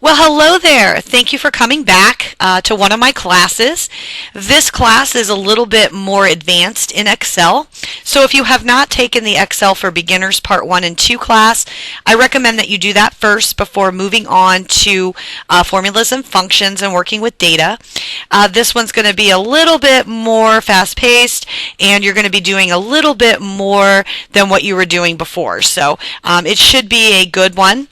Well, hello there. Thank you for coming back to one of my classes. This class is a little bit more advanced in Excel. So if you have not taken the Excel for Beginners Part 1 and 2 class, I recommend that you do that first before moving on to formulas and functions and working with data. This one's going to be a little bit more fast-paced, and you're going to be doing a little bit more than what you were doing before. So it should be a good one.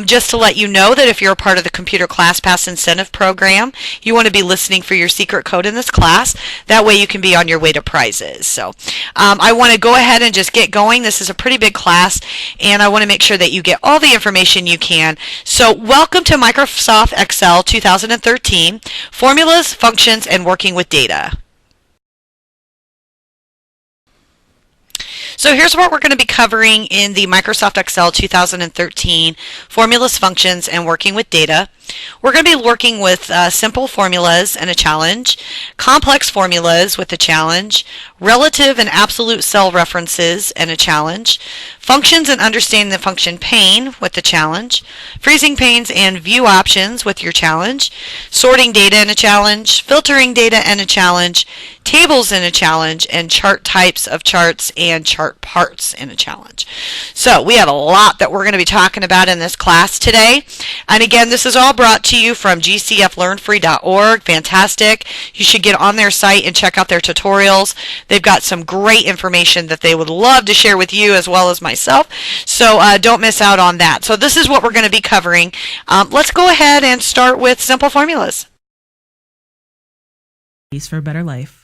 Just to let you know that if you're a part of the Computer ClassPass Incentive Program, you want to be listening for your secret code in this class. That way you can be on your way to prizes. So I want to go ahead and just get going. This is a pretty big class, and I want to make sure that you get all the information you can. So welcome to Microsoft Excel 2013, Formulas, Functions, and Working with Data. So here's what we're going to be covering in the Microsoft Excel 2013 Formulas, Functions, and Working with Data. We're going to be working with simple formulas and a challenge, complex formulas with a challenge, relative and absolute cell references and a challenge, functions and understanding the function Pane with the challenge, freezing panes and view options with your challenge, sorting data in a challenge, filtering data and a challenge, tables in a challenge, and chart types of charts and chart parts in a challenge. So we have a lot that we're going to be talking about in this class today. And again, this is all brought to you from gcflearnfree.org. Fantastic. You should get on their site and check out their tutorials. They've got some great information that they would love to share with you as well as myself. So don't miss out on that. So this is what we're going to be covering. Let's go ahead and start with simple formulas. For a better life.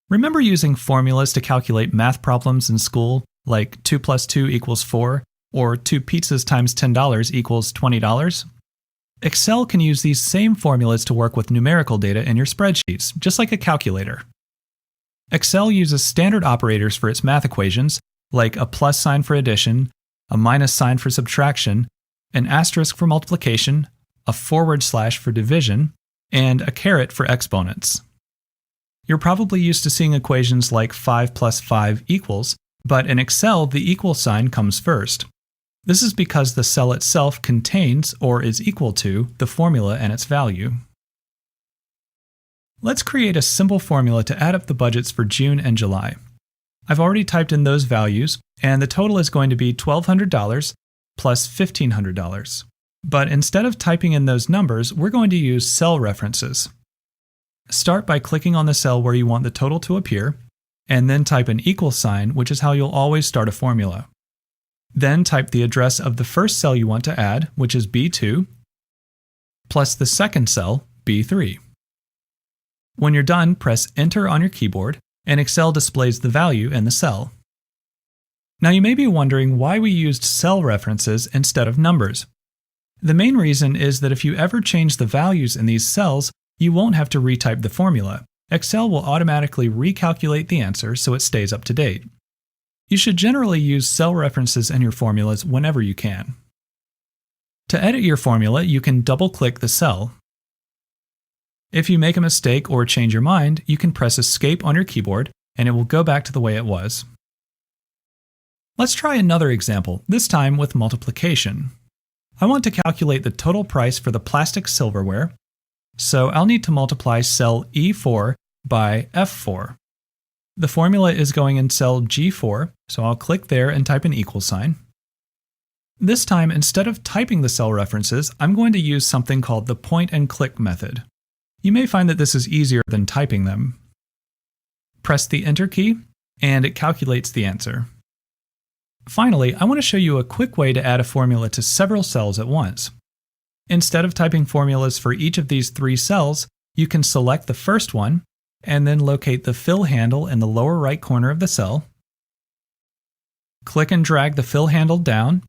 Remember using formulas to calculate math problems in school, like 2 plus 2 equals 4, or 2 pizzas times $10 equals $20? Excel can use these same formulas to work with numerical data in your spreadsheets, just like a calculator. Excel uses standard operators for its math equations, like a plus sign for addition, a minus sign for subtraction, an asterisk for multiplication, a forward slash for division, and a caret for exponents. You're probably used to seeing equations like 5 plus 5 equals, but in Excel, the equal sign comes first. This is because the cell itself contains or is equal to the formula and its value. Let's create a simple formula to add up the budgets for June and July. I've already typed in those values, and the total is going to be $1,200 plus $1,500. But instead of typing in those numbers, we're going to use cell references. Start by clicking on the cell where you want the total to appear, and then type an equal sign, which is how you'll always start a formula. Then type the address of the first cell you want to add, which is B2, plus the second cell, B3. When you're done, press Enter on your keyboard, and Excel displays the value in the cell. Now you may be wondering why we used cell references instead of numbers. The main reason is that if you ever change the values in these cells, you won't have to retype the formula. Excel will automatically recalculate the answer so it stays up to date. You should generally use cell references in your formulas whenever you can. To edit your formula, you can double-click the cell. If you make a mistake or change your mind, you can press Escape on your keyboard and it will go back to the way it was. Let's try another example, this time with multiplication. I want to calculate the total price for the plastic silverware, so I'll need to multiply cell E4 by F4. The formula is going in cell G4, so I'll click there and type an equal sign. This time, instead of typing the cell references, I'm going to use something called the point and click method. You may find that this is easier than typing them. Press the Enter key, and it calculates the answer. Finally, I want to show you a quick way to add a formula to several cells at once. Instead of typing formulas for each of these 3 cells, you can select the first one, and then locate the fill handle in the lower right corner of the cell. Click and drag the fill handle down,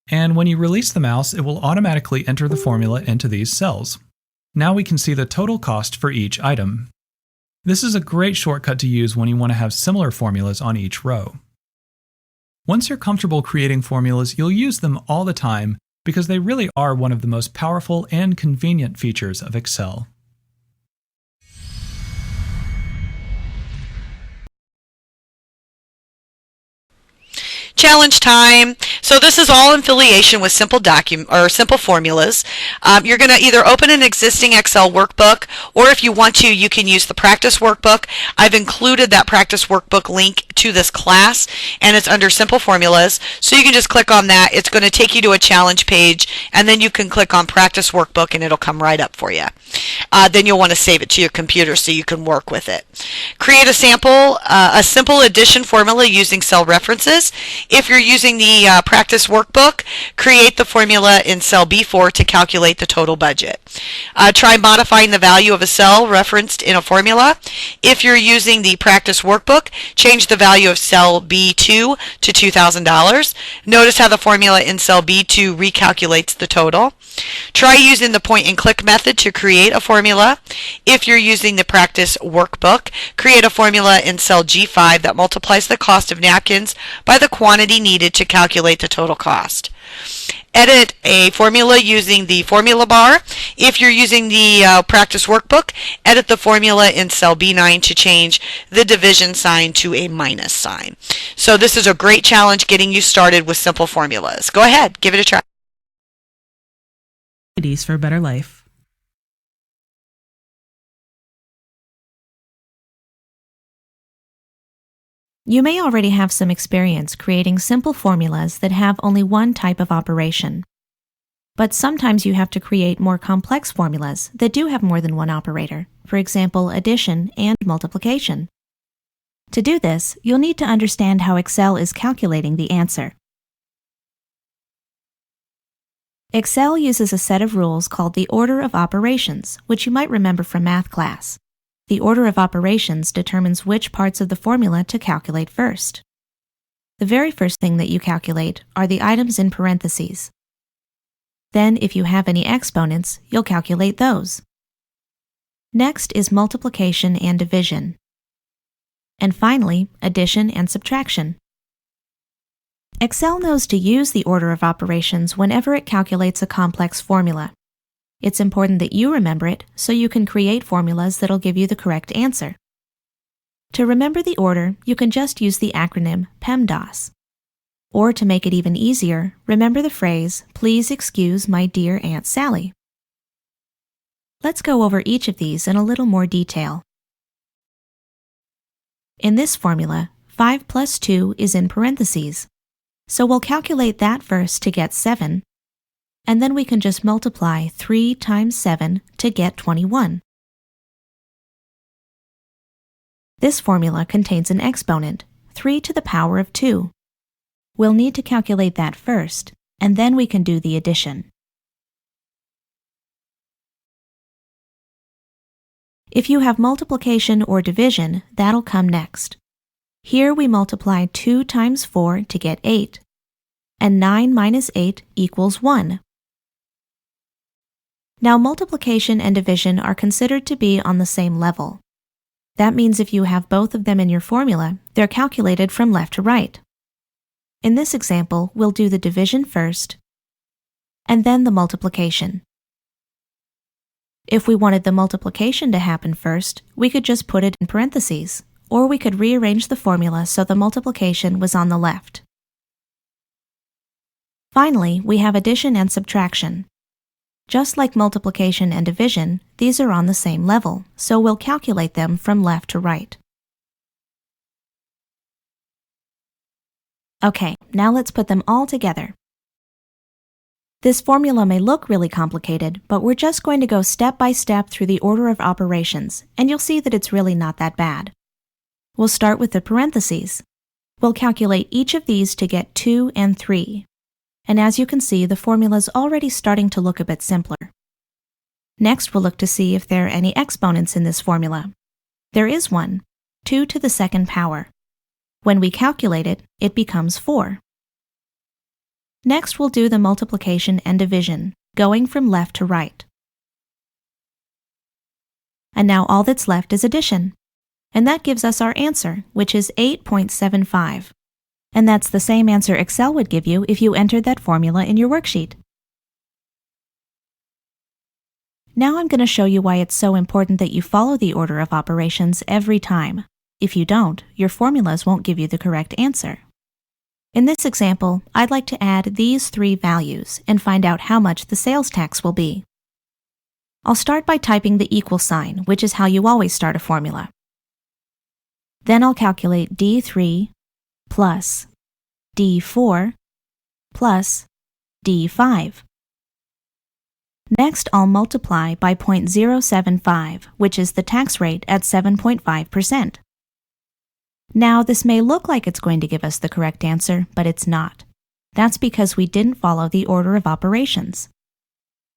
and when you release the mouse, it will automatically enter the formula into these cells. Now we can see the total cost for each item. This is a great shortcut to use when you want to have similar formulas on each row. Once you're comfortable creating formulas, you'll use them all the time because they really are one of the most powerful and convenient features of Excel. challenge time. So this is all in affiliation with simple simple formulas. You're going to either open an existing Excel workbook, or if you want to, you can use the practice workbook. I've included that practice workbook link to this class, and it's under simple formulas. So you can just click on that. It's going to take you to a challenge page, and then you can click on practice workbook, and it'll come right up for you. Then you'll want to save it to your computer so you can work with it. Create a simple addition formula using cell references. If you're using the practice workbook, create the formula in cell B4 to calculate the total budget. Try modifying the value of a cell referenced in a formula. If you're using the practice workbook, change the value of cell B2 to $2,000. Notice how the formula in cell B2 recalculates the total. Try using the point and click method to create a formula. If you're using the practice workbook, create a formula in cell G5 that multiplies the cost of napkins by the quantity needed to calculate the total cost. Edit a formula using the formula bar. If you're using the practice workbook, edit the formula in cell B9 to change the division sign to a minus sign. So this is a great challenge getting you started with simple formulas. Go ahead, give it a try. For a better life. You may already have some experience creating simple formulas that have only one type of operation. But sometimes you have to create more complex formulas that do have more than one operator, for example, addition and multiplication. To do this, you'll need to understand how Excel is calculating the answer. Excel uses a set of rules called the order of operations, which you might remember from math class. The order of operations determines which parts of the formula to calculate first. The very first thing that you calculate are the items in parentheses. Then, if you have any exponents, you'll calculate those. Next is multiplication and division. And finally, addition and subtraction. Excel knows to use the order of operations whenever it calculates a complex formula. It's important that you remember it so you can create formulas that'll give you the correct answer. To remember the order, you can just use the acronym PEMDAS. Or to make it even easier, remember the phrase, "Please excuse my dear Aunt Sally." Let's go over each of these in a little more detail. In this formula, 5 plus 2 is in parentheses. So we'll calculate that first to get 7, and then we can just multiply 3 times 7 to get 21. This formula contains an exponent, 3 to the power of 2. We'll need to calculate that first, and then we can do the addition. If you have multiplication or division, that'll come next. Here we multiply 2 times 4 to get 8, and 9 minus 8 equals 1. Now multiplication and division are considered to be on the same level. That means if you have both of them in your formula, they're calculated from left to right. In this example, we'll do the division first, and then the multiplication. If we wanted the multiplication to happen first, we could just put it in parentheses. Or we could rearrange the formula so the multiplication was on the left. Finally, we have addition and subtraction. Just like multiplication and division, these are on the same level, so we'll calculate them from left to right. Okay, now let's put them all together. This formula may look really complicated, but we're just going to go step by step through the order of operations, and you'll see that it's really not that bad. We'll start with the parentheses. We'll calculate each of these to get 2 and 3. And as you can see, the formula's already starting to look a bit simpler. Next, we'll look to see if there are any exponents in this formula. There is one, 2 to the second power. When we calculate it, it becomes 4. Next, we'll do the multiplication and division, going from left to right. And now all that's left is addition. And that gives us our answer, which is 8.75. And that's the same answer Excel would give you if you entered that formula in your worksheet. Now I'm going to show you why it's so important that you follow the order of operations every time. If you don't, your formulas won't give you the correct answer. In this example, I'd like to add these three values and find out how much the sales tax will be. I'll start by typing the equal sign, which is how you always start a formula. Then I'll calculate D3 plus D4 plus D5. Next, I'll multiply by 0.075, which is the tax rate at 7.5%. Now, this may look like it's going to give us the correct answer, but it's not. That's because we didn't follow the order of operations.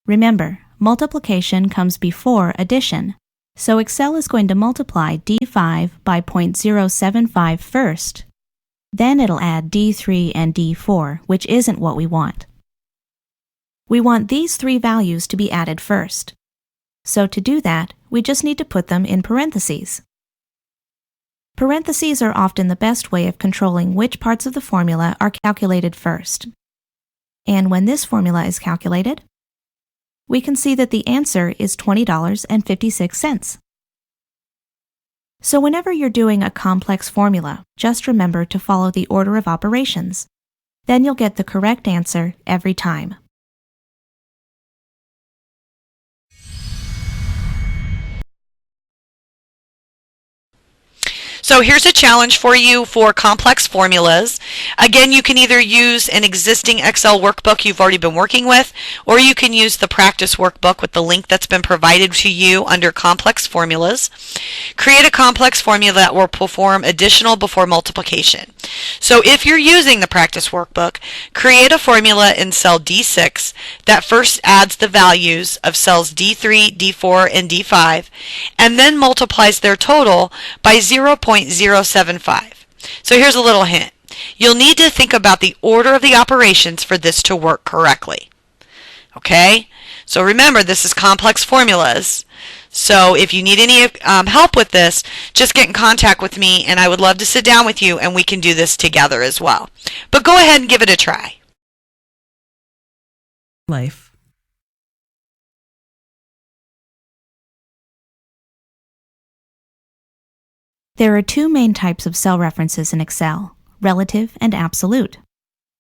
Remember, multiplication comes before addition, so Excel is going to multiply D5 by 0.075 first. Then it'll add D3 and D4, which isn't what we want. We want these three values to be added first. So to do that, we just need to put them in parentheses. Parentheses are often the best way of controlling which parts of the formula are calculated first. And when this formula is calculated, we can see that the answer is $20.56. So whenever you're doing a complex formula, just remember to follow the order of operations. Then you'll get the correct answer every time. So here's a challenge for you for complex formulas. Again, you can either use an existing Excel workbook you've already been working with, or you can use the Practice Workbook with the link that's been provided to you under Complex Formulas. Create a complex formula that will perform additional before multiplication. So if you're using the Practice Workbook, create a formula in cell D6 that first adds the values of cells D3, D4, and D5, and then multiplies their total by 0.075. So here's a little hint. You'll need to think about the order of the operations for this to work correctly. Okay? So remember, this is complex formulas. So if you need any help with this, just get in contact with me, and I would love to sit down with you and we can do this together as well. But go ahead and give it a try. Life. There are two main types of cell references in Excel, relative and absolute.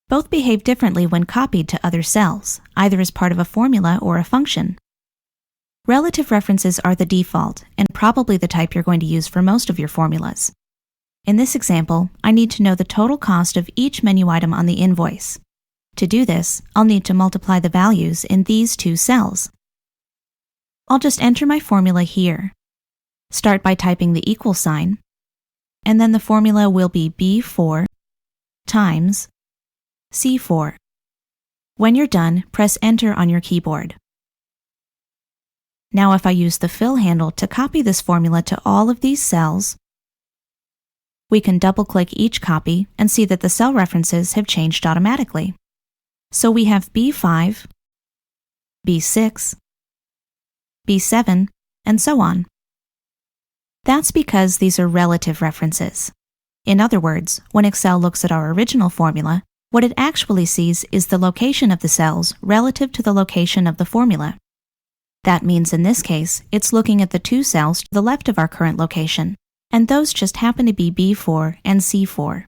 Both behave differently when copied to other cells, either as part of a formula or a function. Relative references are the default, and probably the type you're going to use for most of your formulas. In this example, I need to know the total cost of each menu item on the invoice. To do this, I'll need to multiply the values in these two cells. I'll just enter my formula here. Start by typing the equal sign, and then the formula will be B4 times C4. When you're done, press Enter on your keyboard. Now if I use the fill handle to copy this formula to all of these cells, we can double-click each copy and see that the cell references have changed automatically. So we have B5, B6, B7, and so on. That's because these are relative references. In other words, when Excel looks at our original formula, what it actually sees is the location of the cells relative to the location of the formula. That means in this case, it's looking at the two cells to the left of our current location, and those just happen to be B4 and C4.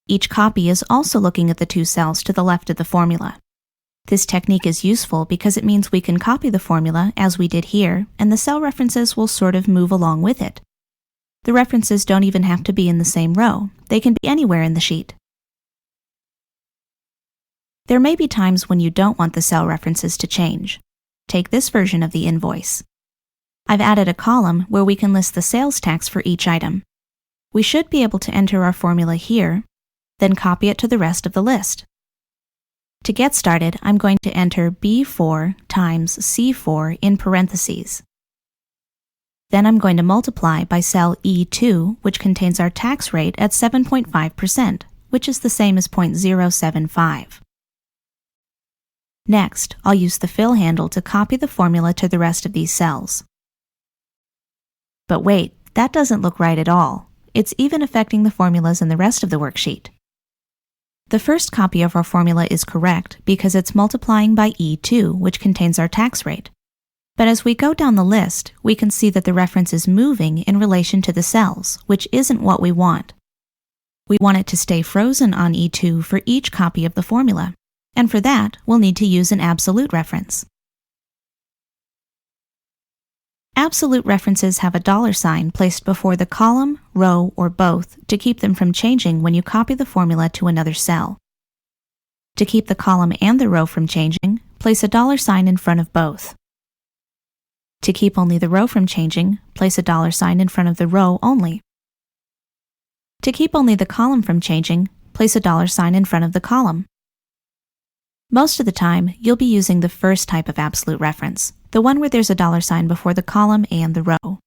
Each copy is also looking at the two cells to the left of the formula. This technique is useful because it means we can copy the formula as we did here, and the cell references will sort of move along with it. The references don't even have to be in the same row. They can be anywhere in the sheet. There may be times when you don't want the cell references to change. Take this version of the invoice. I've added a column where we can list the sales tax for each item. We should be able to enter our formula here, then copy it to the rest of the list. To get started, I'm going to enter B4 times C4 in parentheses. Then I'm going to multiply by cell E2, which contains our tax rate at 7.5%, which is the same as 0.075. Next, I'll use the fill handle to copy the formula to the rest of these cells. But wait, that doesn't look right at all. It's even affecting the formulas in the rest of the worksheet. The first copy of our formula is correct because it's multiplying by E2, which contains our tax rate. But as we go down the list, we can see that the reference is moving in relation to the cells, which isn't what we want. We want it to stay frozen on E2 for each copy of the formula, and for that, we'll need to use an absolute reference. Absolute references have a $sign placed before the column, row, or both to keep them from changing when you copy the formula to another cell. To keep the column and the row from changing, place a $sign in front of both. To keep only the row from changing, place a $sign in front of the row only. To keep only the column from changing, place a $sign in front of the column. Most of the time, you'll be using the first type of absolute reference, the one where there's a $sign before the column and the row.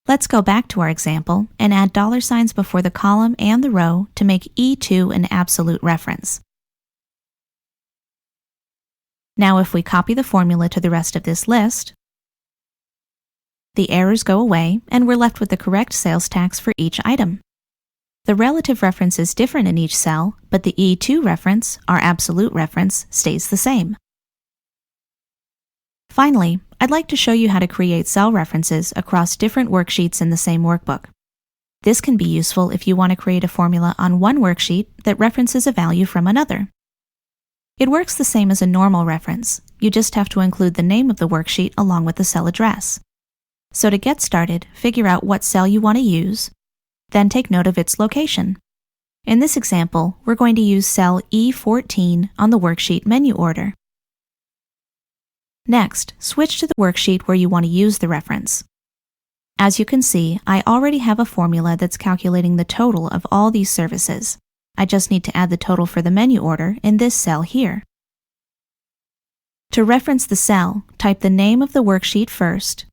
Let's go back to our example and add $signs before the column and the row to make E2 an absolute reference. Now if we copy the formula to the rest of this list, the errors go away and we're left with the correct sales tax for each item. The relative reference is different in each cell, but the E2 reference, our absolute reference, stays the same. Finally, I'd like to show you how to create cell references across different worksheets in the same workbook. This can be useful if you want to create a formula on one worksheet that references a value from another. It works the same as a normal reference. You just have to include the name of the worksheet along with the cell address. So to get started, figure out what cell you want to use, then take note of its location. In this example, we're going to use cell E14 on the worksheet menu order. Next, switch to the worksheet where you want to use the reference. As you can see, I already have a formula that's calculating the total of all these services. I just need to add the total for the menu order in this cell here. To reference the cell, type the name of the worksheet first,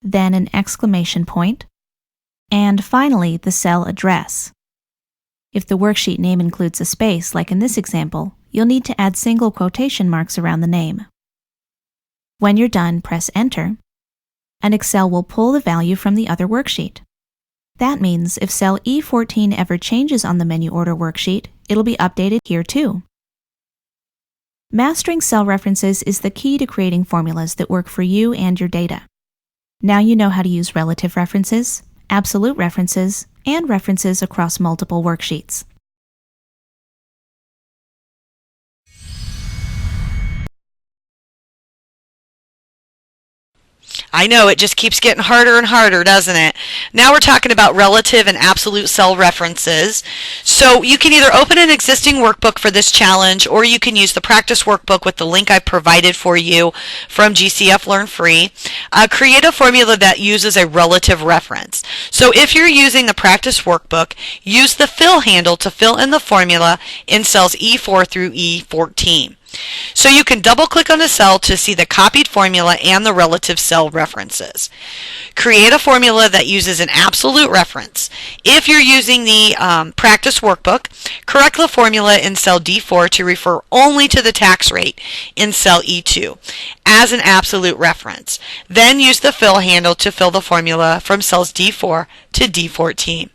then an exclamation point, and finally the cell address. If the worksheet name includes a space, like in this example, you'll need to add single quotation marks around the name. When you're done, press Enter, and Excel will pull the value from the other worksheet. That means if cell E14 ever changes on the menu order worksheet, it'll be updated here too. Mastering cell references is the key to creating formulas that work for you and your data. Now you know how to use relative references, absolute references, and references across multiple worksheets. I know, it just keeps getting harder and harder, doesn't it? Now we're talking about relative and absolute cell references. So you can either open an existing workbook for this challenge, or you can use the practice workbook with the link I provided for you from GCF Learn Free. Create a formula that uses a relative reference. So if you're using the practice workbook, use the fill handle to fill in the formula in cells E4 through E14. So you can double click on a cell to see the copied formula and the relative cell references. Create a formula that uses an absolute reference. If you're using the practice workbook, correct the formula in cell D4 to refer only to the tax rate in cell E2 as an absolute reference. Then use the fill handle to fill the formula from cells D4 to D14.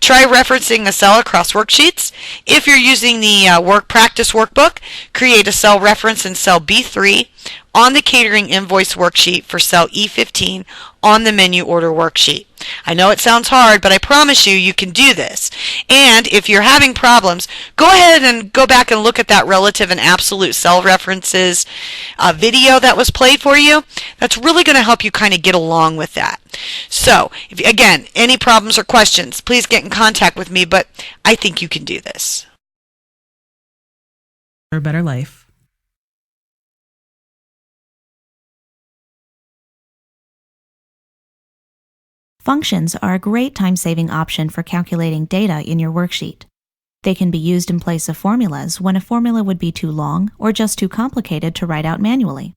Try referencing a cell across worksheets. If you're using the practice workbook, create a cell reference in cell B3 on the catering invoice worksheet for cell E15 on the menu order worksheet. I know it sounds hard, but I promise you, you can do this. And if you're having problems, go ahead and go back and look at that relative and absolute cell references video that was played for you. That's really going to help you kind of get along with that. So, again, any problems or questions, please get in contact with me, but I think you can do this. For a better life. Functions are a great time-saving option for calculating data in your worksheet. They can be used in place of formulas when a formula would be too long or just too complicated to write out manually.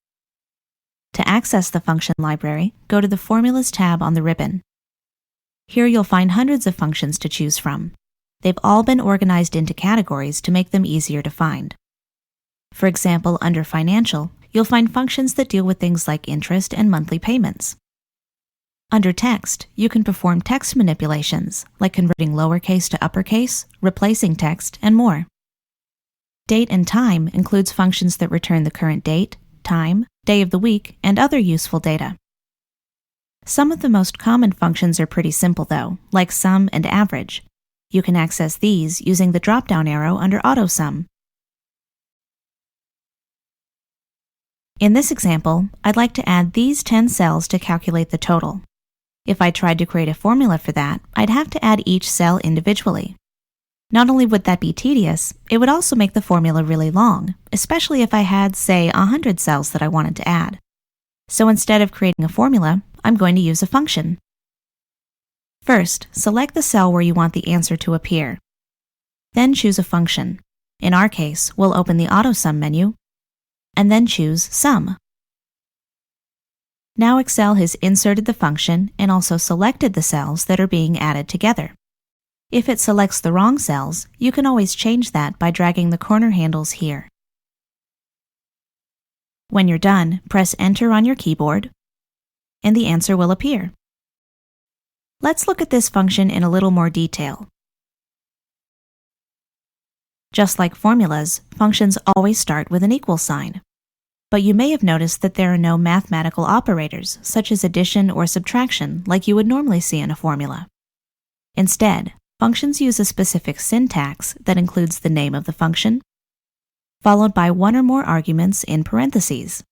To access the function library, go to the Formulas tab on the ribbon. Here you'll find hundreds of functions to choose from. They've all been organized into categories to make them easier to find. For example, under Financial, you'll find functions that deal with things like interest and monthly payments. Under Text, you can perform text manipulations, like converting lowercase to uppercase, replacing text, and more. Date and Time includes functions that return the current date, time, day of the week, and other useful data. Some of the most common functions are pretty simple though, like sum and average. You can access these using the drop-down arrow under AutoSum. In this example, I'd like to add these 10 cells to calculate the total. If I tried to create a formula for that, I'd have to add each cell individually. Not only would that be tedious, it would also make the formula really long, especially if I had, say, 100 cells that I wanted to add. So instead of creating a formula, I'm going to use a function. First, select the cell where you want the answer to appear. Then choose a function. In our case, we'll open the AutoSum menu, and then choose Sum. Now Excel has inserted the function and also selected the cells that are being added together. If it selects the wrong cells, you can always change that by dragging the corner handles here. When you're done, press Enter on your keyboard, and the answer will appear. Let's look at this function in a little more detail. Just like formulas, functions always start with an equal sign. But you may have noticed that there are no mathematical operators, such as addition or subtraction, like you would normally see in a formula. Instead, functions use a specific syntax that includes the name of the function, followed by one or more arguments in parentheses.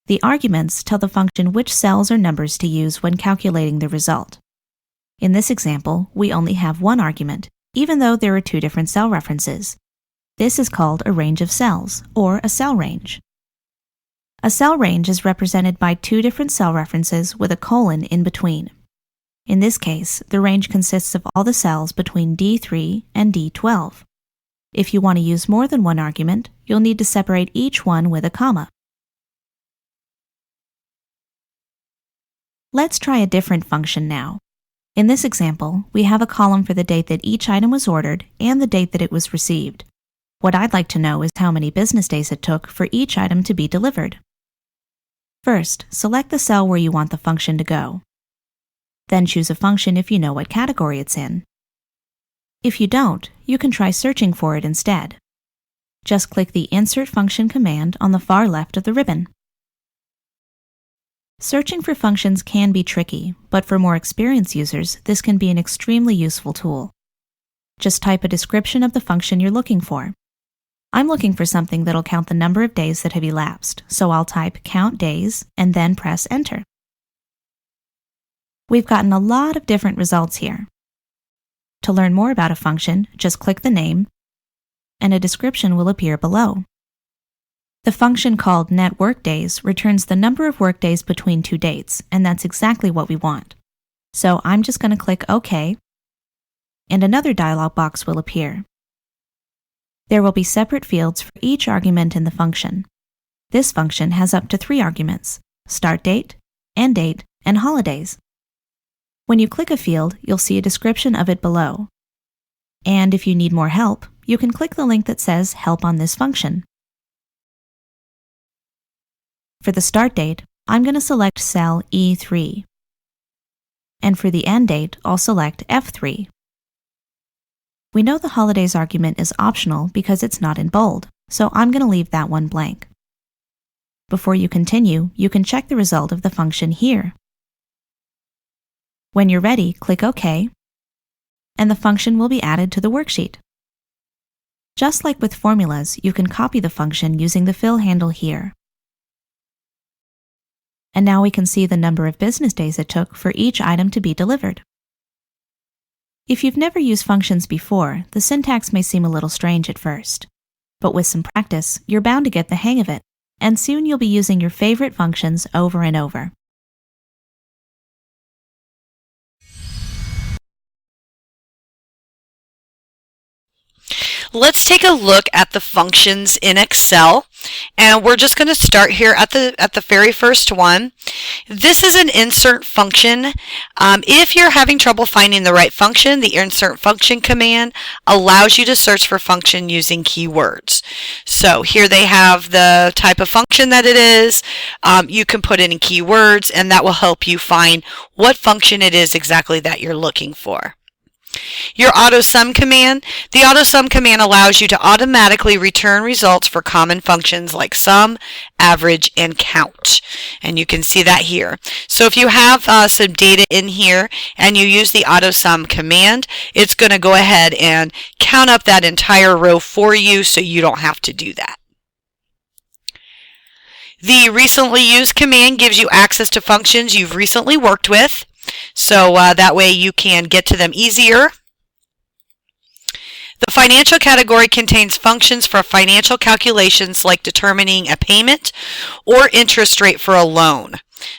The arguments tell the function which cells or numbers to use when calculating the result. In this example, we only have one argument, even though there are two different cell references. This is called a range of cells, or a cell range. A cell range is represented by two different cell references with a colon in between. In this case, the range consists of all the cells between D3 and D12. If you want to use more than one argument, you'll need to separate each one with a comma. Let's try a different function now. In this example, we have a column for the date that each item was ordered and the date that it was received. What I'd like to know is how many business days it took for each item to be delivered. First, select the cell where you want the function to go. Then choose a function if you know what category it's in. If you don't, you can try searching for it instead. Just click the Insert Function command on the far left of the ribbon. Searching for functions can be tricky, but for more experienced users, this can be an extremely useful tool. Just type a description of the function you're looking for. I'm looking for something that'll count the number of days that have elapsed, so I'll type count days and then press Enter. We've gotten a lot of different results here. To learn more about a function, just click the name, and a description will appear below. The function called net workdays returns the number of workdays between two dates, and that's exactly what we want. So I'm just going to click OK, and another dialog box will appear. There will be separate fields for each argument in the function. This function has up to 3 arguments: start date, end date, and holidays. When you click a field, you'll see a description of it below. And if you need more help, you can click the link that says Help on this function. For the start date, I'm going to select cell E3. And for the end date, I'll select F3. We know the holidays argument is optional because it's not in bold, so I'm going to leave that one blank. Before you continue, you can check the result of the function here. When you're ready, click OK, and the function will be added to the worksheet. Just like with formulas, you can copy the function using the fill handle here. And now we can see the number of business days it took for each item to be delivered. If you've never used functions before, the syntax may seem a little strange at first. But with some practice, you're bound to get the hang of it, and soon you'll be using your favorite functions over and over. Let's take a look at the functions in Excel, and we're just going to start here at the very first one. This is an insert function. If you're having trouble finding the right function, the insert function command allows you to search for function using keywords. So here they have the type of function that it is. You can put in keywords, and that will help you find what function it is exactly that you're looking for. Your AutoSum command. The AutoSum command allows you to automatically return results for common functions like sum, average, and count. And you can see that here. So if you have some data in here and you use the AutoSum command, it's going to go ahead and count up that entire row for you so you don't have to do that. The recently used command gives you access to functions you've recently worked with. So that way you can get to them easier. The financial category contains functions for financial calculations like determining a payment or interest rate for a loan.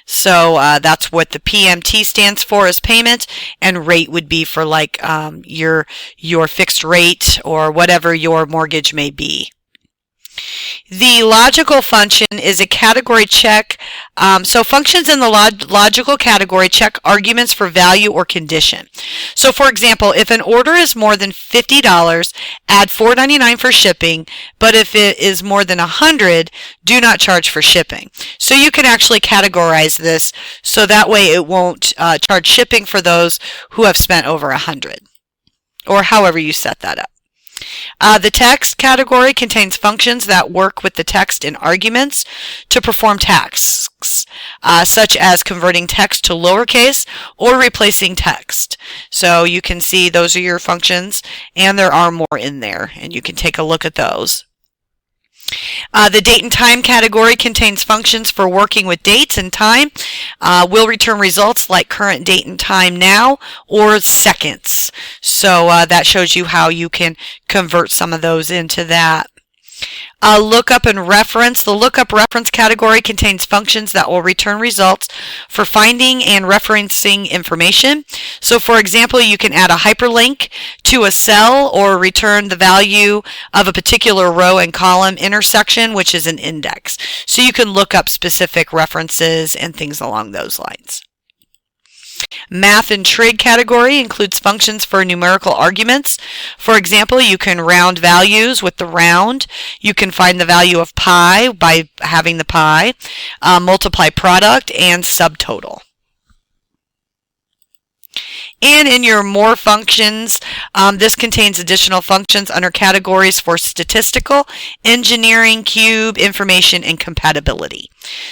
So that's what the PMT stands for, is payment, and rate would be for like your fixed rate or whatever your mortgage may be. The logical function is a category check. So functions in the logical category check arguments for value or condition. So for example, if an order is more than $50, add $4.99 for shipping, but if it is more than $100, do not charge for shipping. So you can actually categorize this so that way it won't charge shipping for those who have spent over $100, or however you set that up. The text category contains functions that work with the text in arguments to perform tasks, such as converting text to lowercase or replacing text. So you can see those are your functions, and there are more in there, and you can take a look at those. The date and time category contains functions for working with dates and time. Will return results like current date and time now or seconds. So that shows you how you can convert some of those into that. Lookup and reference. The lookup reference category contains functions that will return results for finding and referencing information. So for example, you can add a hyperlink to a cell or return the value of a particular row and column intersection, which is an index. So you can look up specific references and things along those lines. Math and trig category includes functions for numerical arguments. For example, you can round values with the round. You can find the value of pi by having the pi, multiply product, and subtotal. And in your more functions, this contains additional functions under categories for statistical, engineering, cube, information, and compatibility.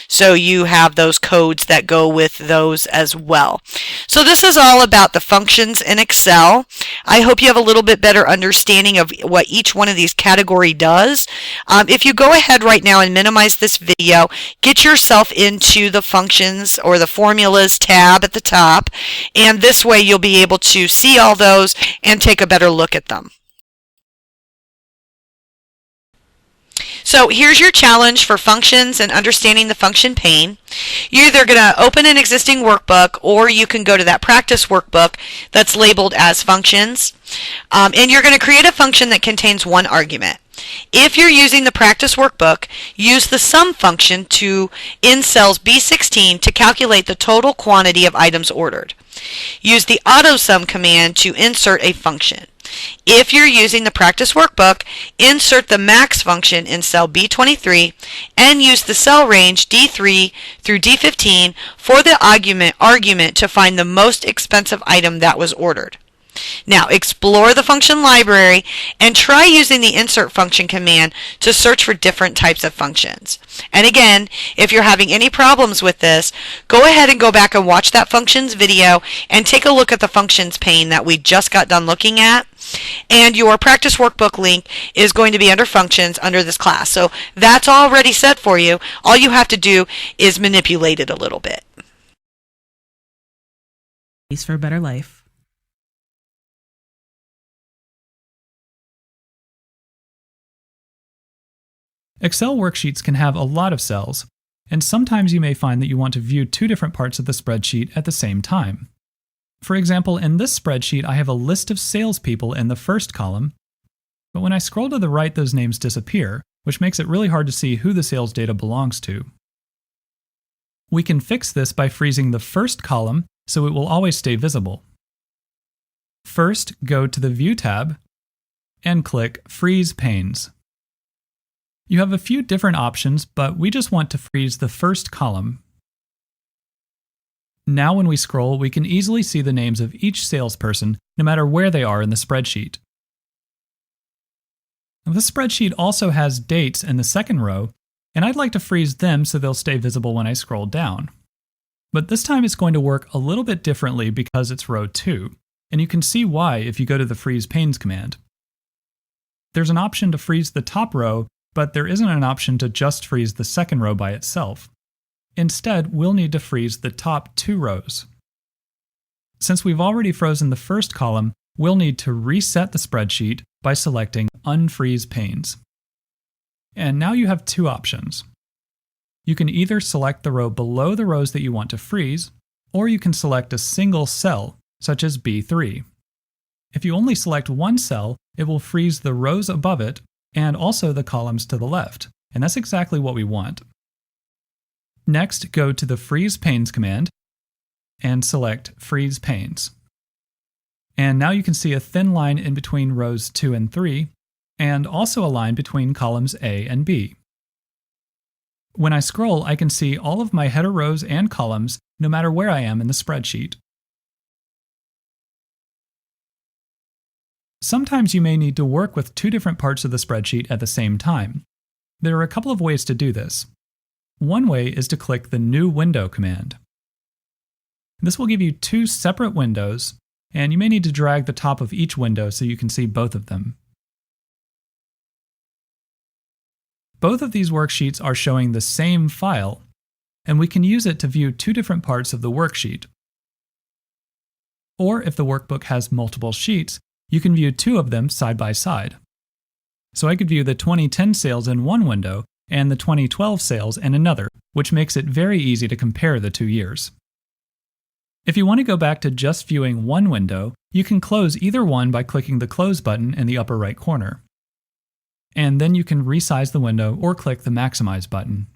So you have those codes that go with those as well. So this is all about the functions in Excel. I hope you have a little bit better understanding of what each one of these category does. If you go ahead right now and minimize this video, get yourself into the functions or the formulas tab at the top, and this way you'll be able to see all those and take a better look at them. So here's your challenge for functions and understanding the function pane. You're either going to open an existing workbook, or you can go to that practice workbook that's labeled as functions, and you're going to create a function that contains one argument. If you're using the practice workbook, use the sum function in cells B16 to calculate the total quantity of items ordered. Use the AutoSum command to insert a function. If you're using the practice workbook, insert the max function in cell B23 and use the cell range D3 through D15 for the argument to find the most expensive item that was ordered. Now, explore the function library and try using the insert function command to search for different types of functions. And again, if you're having any problems with this, go ahead and go back and watch that functions video and take a look at the functions pane that we just got done looking at. And your practice workbook link is going to be under functions under this class. So that's already set for you. All you have to do is manipulate it a little bit. For a better life. Excel worksheets can have a lot of cells, and sometimes you may find that you want to view two different parts of the spreadsheet at the same time. For example, in this spreadsheet, I have a list of salespeople in the first column, but when I scroll to the right, those names disappear, which makes it really hard to see who the sales data belongs to. We can fix this by freezing the first column so it will always stay visible. First, go to the View tab and click Freeze Panes. You have a few different options, but we just want to freeze the first column. Now when we scroll, we can easily see the names of each salesperson, no matter where they are in the spreadsheet. Now, this spreadsheet also has dates in the second row, and I'd like to freeze them so they'll stay visible when I scroll down. But this time it's going to work a little bit differently because it's row 2, and you can see why if you go to the Freeze Panes command. There's an option to freeze the top row, but there isn't an option to just freeze the second row by itself. Instead, we'll need to freeze the top 2 rows. Since we've already frozen the first column, we'll need to reset the spreadsheet by selecting Unfreeze Panes. And now you have 2 options. You can either select the row below the rows that you want to freeze, or you can select a single cell, such as B3. If you only select one cell, it will freeze the rows above it and also the columns to the left, and that's exactly what we want. Next, go to the Freeze Panes command and select Freeze Panes. And now you can see a thin line in between rows 2 and 3, and also a line between columns A and B. When I scroll, I can see all of my header rows and columns, no matter where I am in the spreadsheet. Sometimes you may need to work with 2 different parts of the spreadsheet at the same time. There are a couple of ways to do this. One way is to click the New Window command. This will give you 2 separate windows, and you may need to drag the top of each window so you can see both of them. Both of these worksheets are showing the same file, and we can use it to view 2 different parts of the worksheet. Or if the workbook has multiple sheets, you can view 2 of them side by side. So I could view the 2010 sales in one window and the 2012 sales in another, which makes it very easy to compare the 2 years. If you want to go back to just viewing one window, you can close either one by clicking the Close button in the upper right corner. And then you can resize the window or click the Maximize button.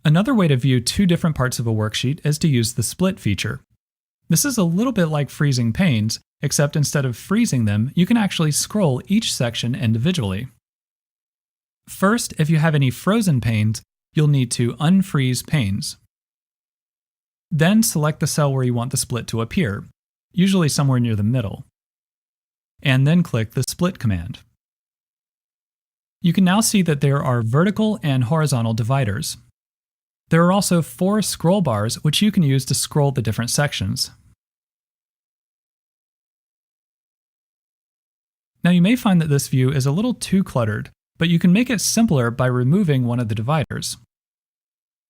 Another way to view 2 different parts of a worksheet is to use the Split feature. This is a little bit like freezing panes, except instead of freezing them, you can actually scroll each section individually. First, if you have any frozen panes, you'll need to unfreeze panes. Then select the cell where you want the split to appear, usually somewhere near the middle. And then click the Split command. You can now see that there are vertical and horizontal dividers. There are also 4 scroll bars which you can use to scroll the different sections. Now you may find that this view is a little too cluttered, but you can make it simpler by removing one of the dividers.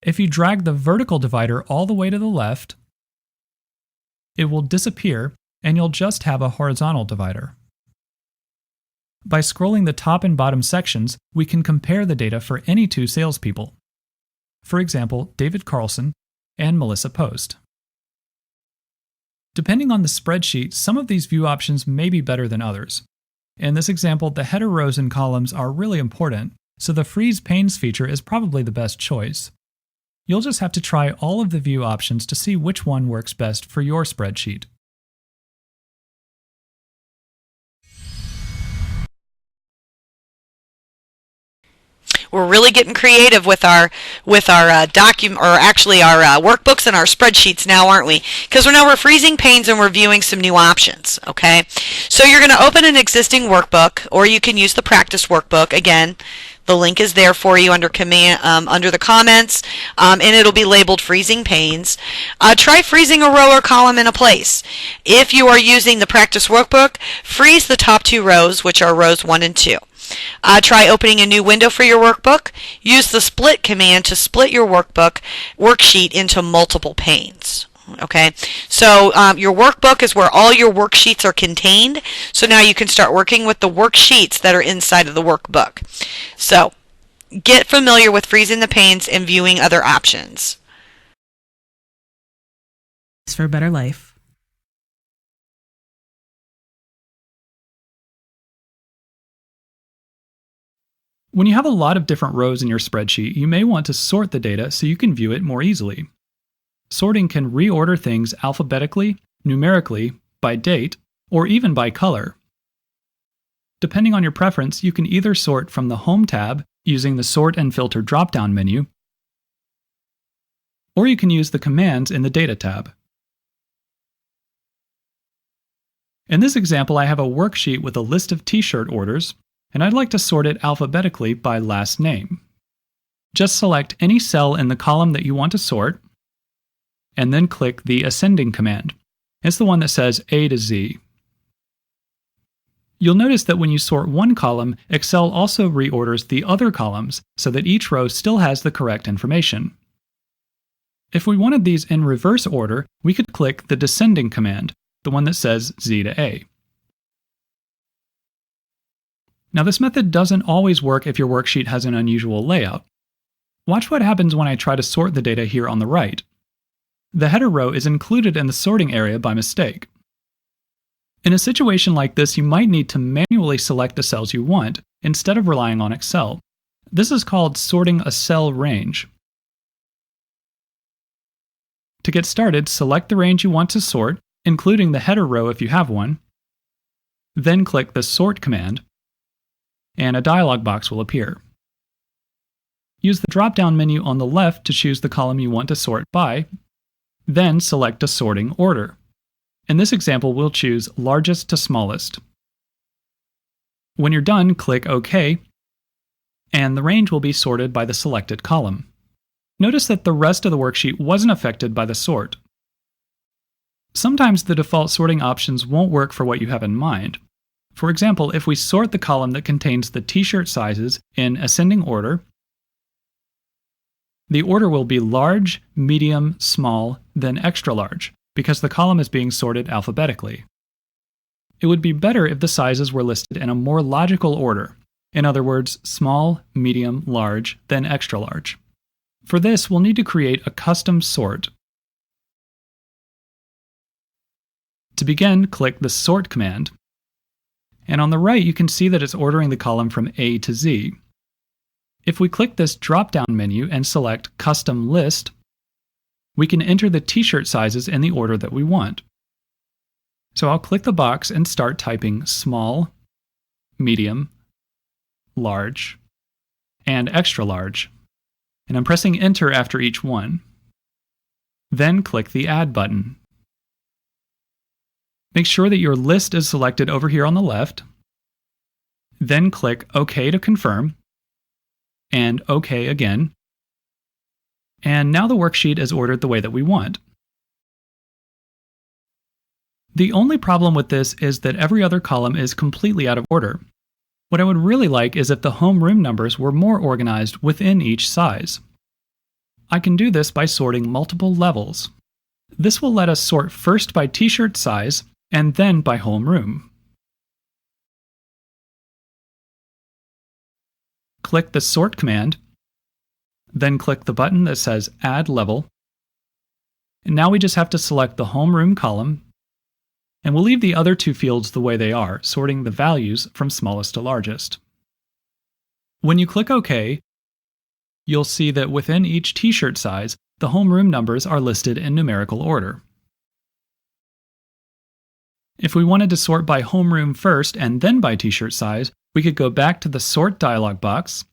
If you drag the vertical divider all the way to the left, it will disappear and you'll just have a horizontal divider. By scrolling the top and bottom sections, we can compare the data for any 2 salespeople. For example, David Carlson and Melissa Post. Depending on the spreadsheet, some of these view options may be better than others. In this example, the header rows and columns are really important, so the Freeze Panes feature is probably the best choice. You'll just have to try all of the view options to see which one works best for your spreadsheet. We're really getting creative with our document, or actually our workbooks and our spreadsheets now, aren't we? Because we're freezing panes and we're viewing some new options. Okay, so you're going to open an existing workbook, or you can use the Practice Workbook. Again, the link is there for you under under the comments, and it'll be labeled Freezing Panes. Try freezing a row or column in a place. If you are using the Practice Workbook, freeze the top 2 rows, which are rows 1 and 2. Try opening a new window for your workbook. Use the Split command to split your worksheet into multiple panes. Okay, so your workbook is where all your worksheets are contained. So now you can start working with the worksheets that are inside of the workbook. So get familiar with freezing the panes and viewing other options. For a better life. When you have a lot of different rows in your spreadsheet, you may want to sort the data so you can view it more easily. Sorting can reorder things alphabetically, numerically, by date, or even by color. Depending on your preference, you can either sort from the Home tab using the Sort and Filter drop-down menu, or you can use the commands in the Data tab. In this example, I have a worksheet with a list of t-shirt orders, and I'd like to sort it alphabetically by last name. Just select any cell in the column that you want to sort, and then click the ascending command. It's the one that says A to Z. You'll notice that when you sort one column, Excel also reorders the other columns so that each row still has the correct information. If we wanted these in reverse order, we could click the descending command, the one that says Z to A. Now this method doesn't always work if your worksheet has an unusual layout. Watch what happens when I try to sort the data here on the right. The header row is included in the sorting area by mistake. In a situation like this, you might need to manually select the cells you want, instead of relying on Excel. This is called sorting a cell range. To get started, select the range you want to sort, including the header row if you have one. Then click the Sort command, and a dialog box will appear. Use the drop-down menu on the left to choose the column you want to sort by, then select a sorting order. In this example, we'll choose largest to smallest. When you're done, click OK, and the range will be sorted by the selected column. Notice that the rest of the worksheet wasn't affected by the sort. Sometimes the default sorting options won't work for what you have in mind. For example, if we sort the column that contains the t-shirt sizes in ascending order, the order will be large, medium, small, then extra large, because the column is being sorted alphabetically. It would be better if the sizes were listed in a more logical order. In other words, small, medium, large, then extra large. For this, we'll need to create a custom sort. To begin, click the Sort command. And on the right, you can see that it's ordering the column from A to Z. If we click this drop-down menu and select Custom List, we can enter the t-shirt sizes in the order that we want. So I'll click the box and start typing small, medium, large, and extra large. And I'm pressing Enter after each one. Then click the Add button. Make sure that your list is selected over here on the left. Then click OK to confirm, and OK again. And now the worksheet is ordered the way that we want. The only problem with this is that every other column is completely out of order. What I would really like is if the homeroom numbers were more organized within each size. I can do this by sorting multiple levels. This will let us sort first by t-shirt size and then by homeroom. Click the Sort command, then click the button that says Add Level. And now we just have to select the homeroom column, and we'll leave the other two fields the way they are, sorting the values from smallest to largest. When you click OK, you'll see that within each t-shirt size, the homeroom numbers are listed in numerical order. If we wanted to sort by homeroom first and then by t-shirt size, we could go back to the Sort dialog box,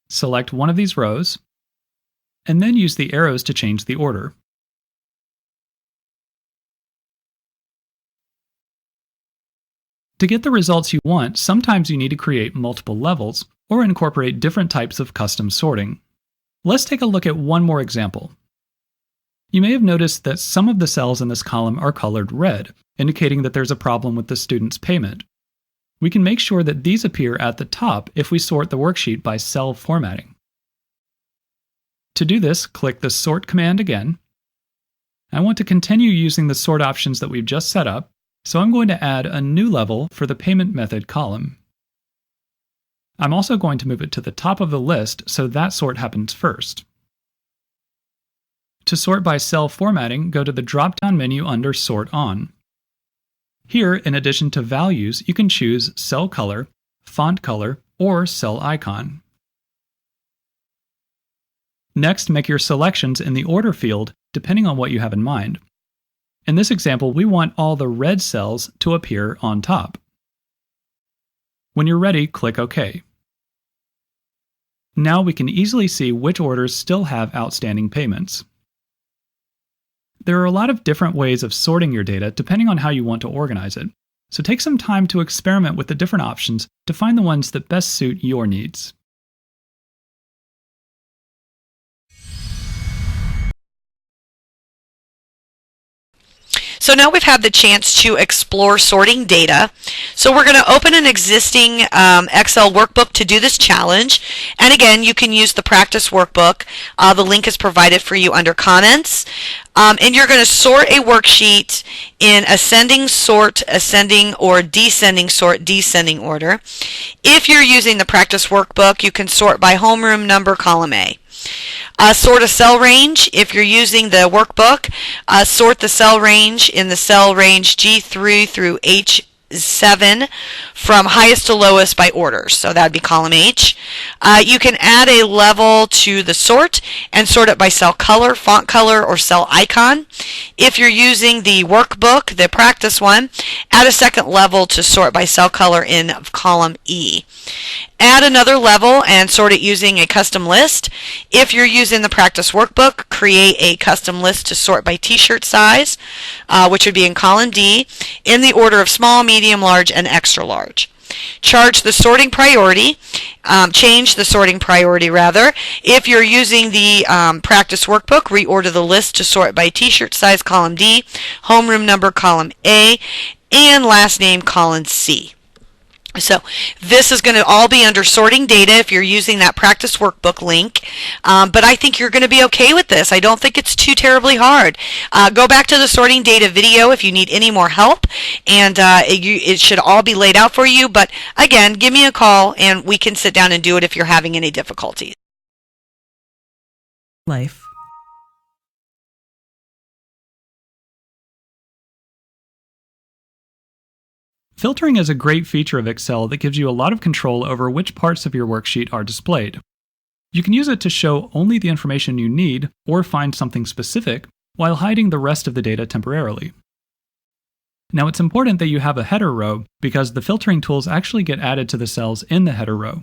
select one of these rows, and then use the arrows to change the order. To get the results you want, sometimes you need to create multiple levels or incorporate different types of custom sorting. Let's take a look at one more example. You may have noticed that some of the cells in this column are colored red, indicating that there's a problem with the student's payment. We can make sure that these appear at the top if we sort the worksheet by cell formatting. To do this, click the Sort command again. I want to continue using the sort options that we've just set up, so I'm going to add a new level for the payment method column. I'm also going to move it to the top of the list so that sort happens first. To sort by cell formatting, go to the drop-down menu under Sort On. Here, in addition to values, you can choose cell color, font color, or cell icon. Next, make your selections in the order field depending on what you have in mind. In this example, we want all the red cells to appear on top. When you're ready, click OK. Now we can easily see which orders still have outstanding payments. There are a lot of different ways of sorting your data depending on how you want to organize it, so take some time to experiment with the different options to find the ones that best suit your needs. So now we've had the chance to explore sorting data. So we're going to open an existing Excel workbook to do this challenge. And again, you can use the Practice Workbook. The link is provided for you under comments. And you're going to sort a worksheet in ascending sort, ascending, or descending sort, descending order. If you're using the Practice Workbook, you can sort by homeroom number, column A. Sort a cell range. If you're using the workbook, sort the cell range in the cell range G3 through H7 from highest to lowest by order. So that would be column H. You can add a level to the sort and sort it by cell color, font color, or cell icon. If you're using the workbook, the practice one, add a second level to sort by cell color in column E. Add another level and sort it using a custom list. If you're using the practice workbook, create a custom list to sort by t-shirt size, which would be in column D, in the order of small, medium, large, and extra large. Change the sorting priority. If you're using the practice workbook, reorder the list to sort by t-shirt size, column D, homeroom number, column A, and last name, column C. So this is going to all be under sorting data if you're using that practice workbook link, but I think you're going to be okay with this. I don't think it's too terribly hard. Go back to the sorting data video if you need any more help, and it should all be laid out for you, but again, give me a call and we can sit down and do it if you're having any difficulties. Life. Filtering is a great feature of Excel that gives you a lot of control over which parts of your worksheet are displayed. You can use it to show only the information you need or find something specific while hiding the rest of the data temporarily. Now it's important that you have a header row because the filtering tools actually get added to the cells in the header row.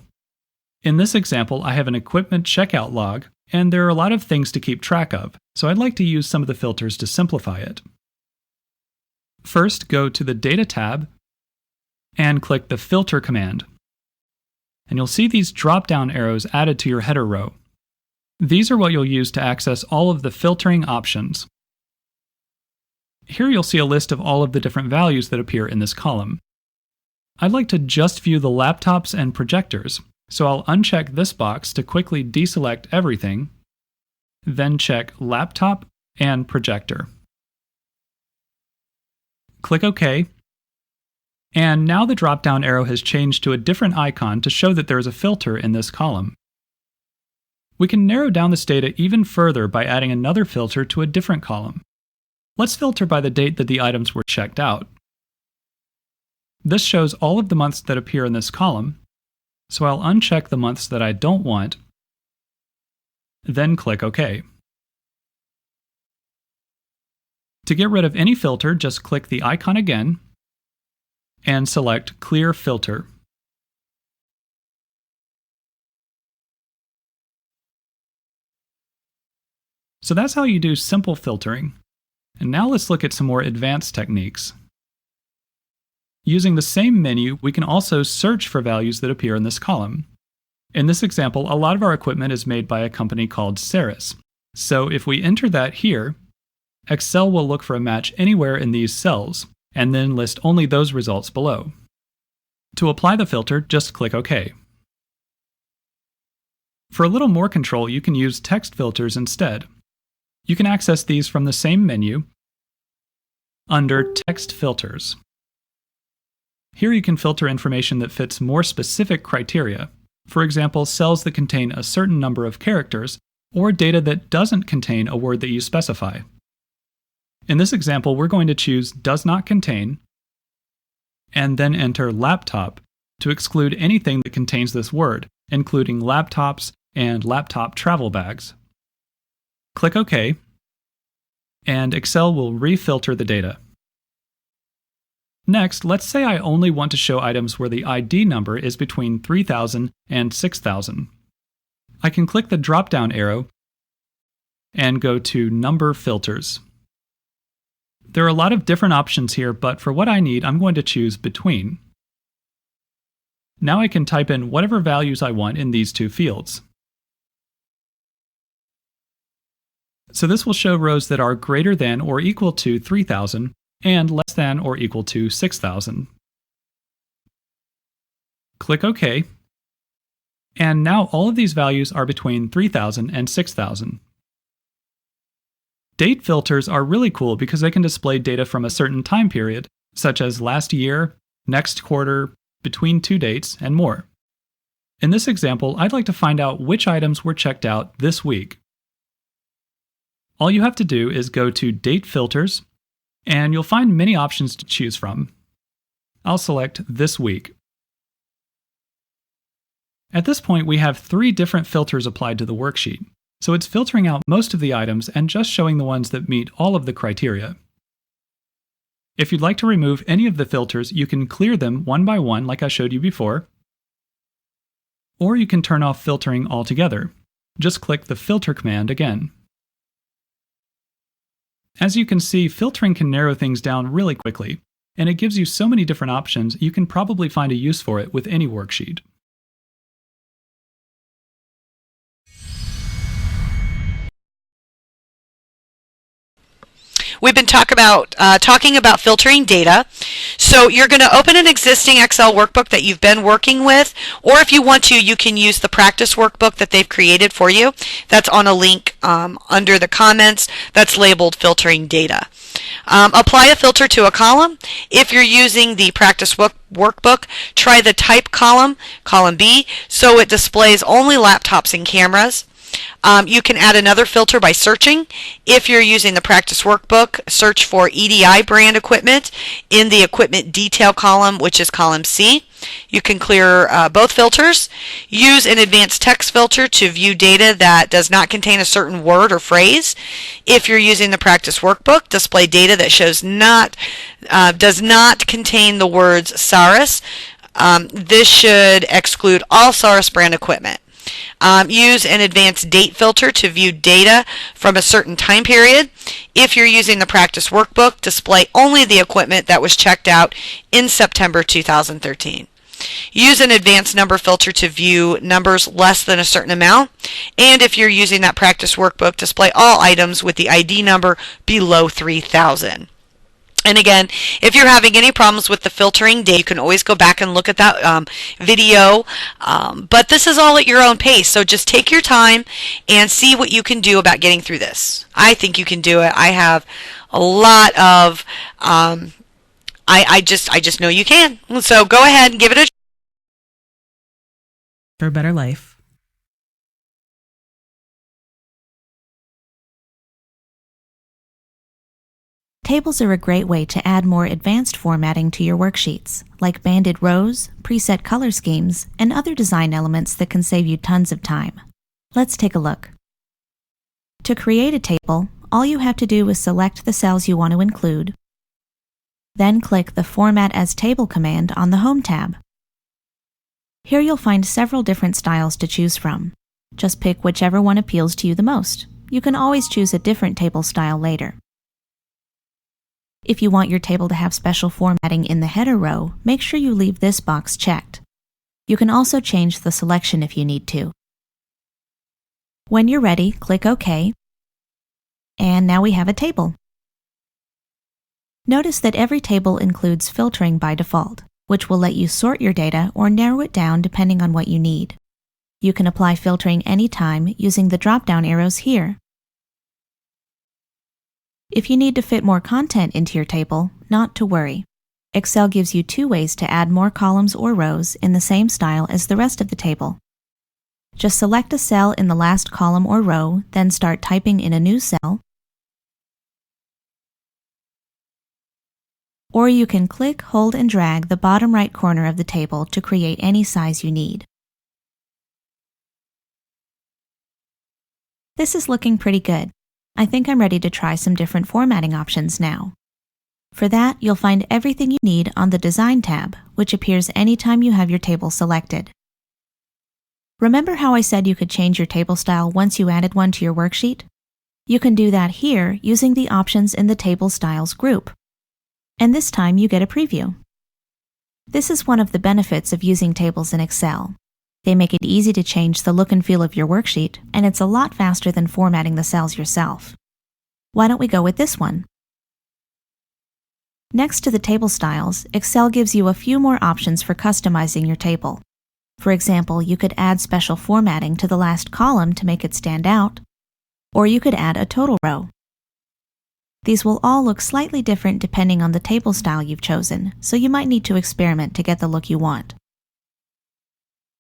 In this example, I have an equipment checkout log, and there are a lot of things to keep track of, so I'd like to use some of the filters to simplify it. First, go to the Data tab and click the Filter command. And you'll see these drop-down arrows added to your header row. These are what you'll use to access all of the filtering options. Here you'll see a list of all of the different values that appear in this column. I'd like to just view the laptops and projectors, so I'll uncheck this box to quickly deselect everything, then check Laptop and Projector. Click OK. And now the drop-down arrow has changed to a different icon to show that there is a filter in this column. We can narrow down this data even further by adding another filter to a different column. Let's filter by the date that the items were checked out. This shows all of the months that appear in this column, so I'll uncheck the months that I don't want, then click OK. To get rid of any filter, just click the icon again, and select Clear Filter. So that's how you do simple filtering. And now let's look at some more advanced techniques. Using the same menu, we can also search for values that appear in this column. In this example, a lot of our equipment is made by a company called Ceres. So if we enter that here, Excel will look for a match anywhere in these cells, and then list only those results below. To apply the filter, just click OK. For a little more control, you can use text filters instead. You can access these from the same menu under Text Filters. Here you can filter information that fits more specific criteria, for example, cells that contain a certain number of characters, or data that doesn't contain a word that you specify. In this example, we're going to choose Does Not Contain, and then enter Laptop to exclude anything that contains this word, including laptops and laptop travel bags. Click OK, and Excel will refilter the data. Next, let's say I only want to show items where the ID number is between 3,000 and 6,000. I can click the drop-down arrow and go to Number Filters. There are a lot of different options here, but for what I need, I'm going to choose between. Now I can type in whatever values I want in these two fields. So this will show rows that are greater than or equal to 3,000 and less than or equal to 6,000. Click OK. And now all of these values are between 3,000 and 6,000. Date filters are really cool because they can display data from a certain time period, such as last year, next quarter, between two dates, and more. In this example, I'd like to find out which items were checked out this week. All you have to do is go to Date Filters, and you'll find many options to choose from. I'll select This Week. At this point, we have 3 different filters applied to the worksheet, so it's filtering out most of the items and just showing the ones that meet all of the criteria. If you'd like to remove any of the filters, you can clear them one by one like I showed you before, or you can turn off filtering altogether. Just click the Filter command again. As you can see, filtering can narrow things down really quickly, and it gives you so many different options you can probably find a use for it with any worksheet. We've been talking about filtering data. So you're going to open an existing Excel workbook that you've been working with, or if you want to, you can use the Practice Workbook that they've created for you. That's on a link under the comments that's labeled Filtering Data. Apply a filter to a column. If you're using the Practice Workbook, try the Type column, column B, so it displays only laptops and cameras. You can add another filter by searching. If you're using the Practice Workbook, search for EDI brand equipment in the Equipment Detail column, which is column C. You can clear both filters. Use an advanced text filter to view data that does not contain a certain word or phrase. If you're using the Practice Workbook, display data that does not contain the words SARS. This should exclude all SARS brand equipment. Use an advanced date filter to view data from a certain time period. If you're using the Practice Workbook, display only the equipment that was checked out in September 2013. Use an advanced number filter to view numbers less than a certain amount. And if you're using that Practice Workbook, display all items with the ID number below 3,000. And again, if you're having any problems with the filtering data, you can always go back and look at that video. But this is all at your own pace, so just take your time and see what you can do about getting through this. I think you can do it. I have a lot of, I just know you can. So go ahead and give it a try. For a better life. Tables are a great way to add more advanced formatting to your worksheets, like banded rows, preset color schemes, and other design elements that can save you tons of time. Let's take a look. To create a table, all you have to do is select the cells you want to include, then click the Format as Table command on the Home tab. Here you'll find several different styles to choose from. Just pick whichever one appeals to you the most. You can always choose a different table style later. If you want your table to have special formatting in the header row, make sure you leave this box checked. You can also change the selection if you need to. When you're ready, click OK. And now we have a table. Notice that every table includes filtering by default, which will let you sort your data or narrow it down depending on what you need. You can apply filtering anytime using the drop-down arrows here. If you need to fit more content into your table, not to worry. Excel gives you 2 ways to add more columns or rows in the same style as the rest of the table. Just select a cell in the last column or row, then start typing in a new cell. Or you can click, hold, and drag the bottom right corner of the table to create any size you need. This is looking pretty good. I think I'm ready to try some different formatting options now. For that, you'll find everything you need on the Design tab, which appears anytime you have your table selected. Remember how I said you could change your table style once you added one to your worksheet? You can do that here using the options in the Table Styles group. And this time you get a preview. This is one of the benefits of using tables in Excel. They make it easy to change the look and feel of your worksheet, and it's a lot faster than formatting the cells yourself. Why don't we go with this one? Next to the table styles, Excel gives you a few more options for customizing your table. For example, you could add special formatting to the last column to make it stand out, or you could add a total row. These will all look slightly different depending on the table style you've chosen, so you might need to experiment to get the look you want.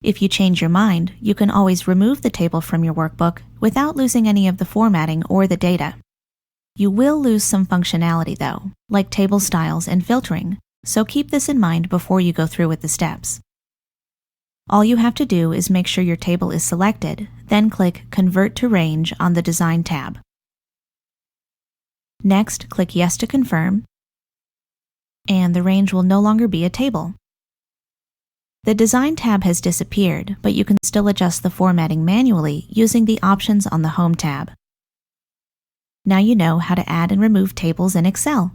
If you change your mind, you can always remove the table from your workbook without losing any of the formatting or the data. You will lose some functionality though, like table styles and filtering, so keep this in mind before you go through with the steps. All you have to do is make sure your table is selected, then click Convert to Range on the Design tab. Next, click Yes to confirm, and the range will no longer be a table. The Design tab has disappeared, but you can still adjust the formatting manually using the options on the Home tab. Now you know how to add and remove tables in Excel.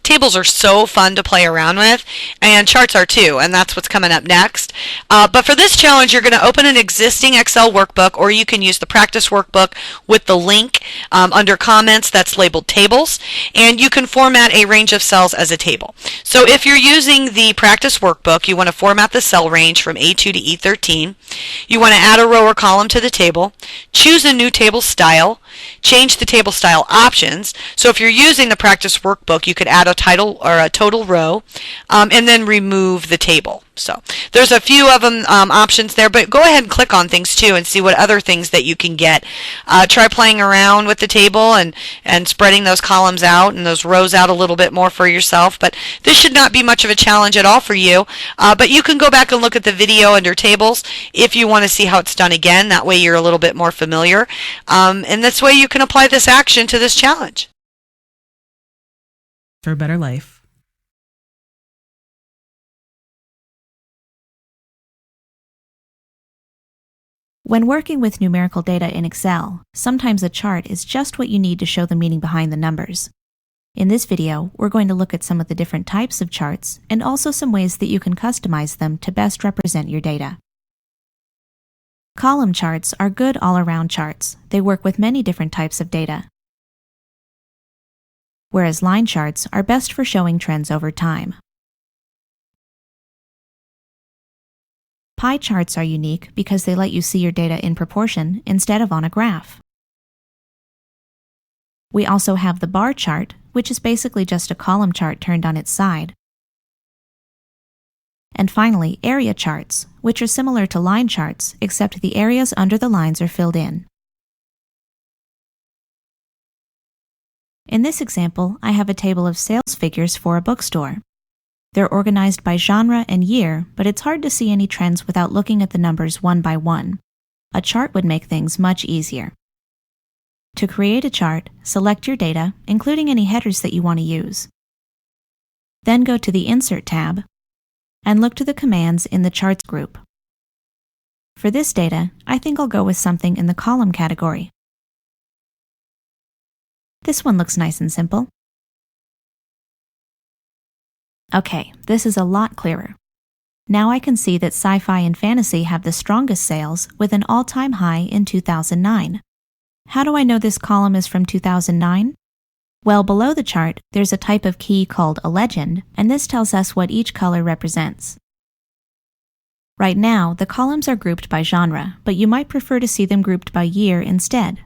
Tables are so fun to play around with, and charts are too, and that's what's coming up next. But for this challenge, you're going to open an existing Excel workbook, or you can use the Practice Workbook with the link under Comments that's labeled Tables, and you can format a range of cells as a table. So if you're using the Practice Workbook, you want to format the cell range from A2 to E13. You want to add a row or column to the table, choose a new table style, change the table style options. So if you're using the Practice Workbook, you could add a title or a total row, and then remove the table. So there's a few of them options there, but go ahead and click on things too and see what other things that you can get. Try playing around with the table and spreading those columns out and those rows out a little bit more for yourself, but this should not be much of a challenge at all for you. But you can go back and look at the video under tables if you want to see how it's done again. That way you're a little bit more familiar, and this way you can apply this action to this challenge. For a better life. When working with numerical data in Excel, sometimes a chart is just what you need to show the meaning behind the numbers. In this video, we're going to look at some of the different types of charts and also some ways that you can customize them to best represent your data. Column charts are good all-around charts. They work with many different types of data. Whereas line charts are best for showing trends over time. Pie charts are unique because they let you see your data in proportion instead of on a graph. We also have the bar chart, which is basically just a column chart turned on its side. And finally, area charts, which are similar to line charts, except the areas under the lines are filled in. In this example, I have a table of sales figures for a bookstore. They're organized by genre and year, but it's hard to see any trends without looking at the numbers one by one. A chart would make things much easier. To create a chart, select your data, including any headers that you want to use. Then go to the Insert tab and look to the commands in the Charts group. For this data, I think I'll go with something in the column category. This one looks nice and simple. Okay, this is a lot clearer. Now I can see that sci-fi and fantasy have the strongest sales with an all-time high in 2009. How do I know this column is from 2009? Well, below the chart, there's a type of key called a legend, and this tells us what each color represents. Right now, the columns are grouped by genre, but you might prefer to see them grouped by year instead.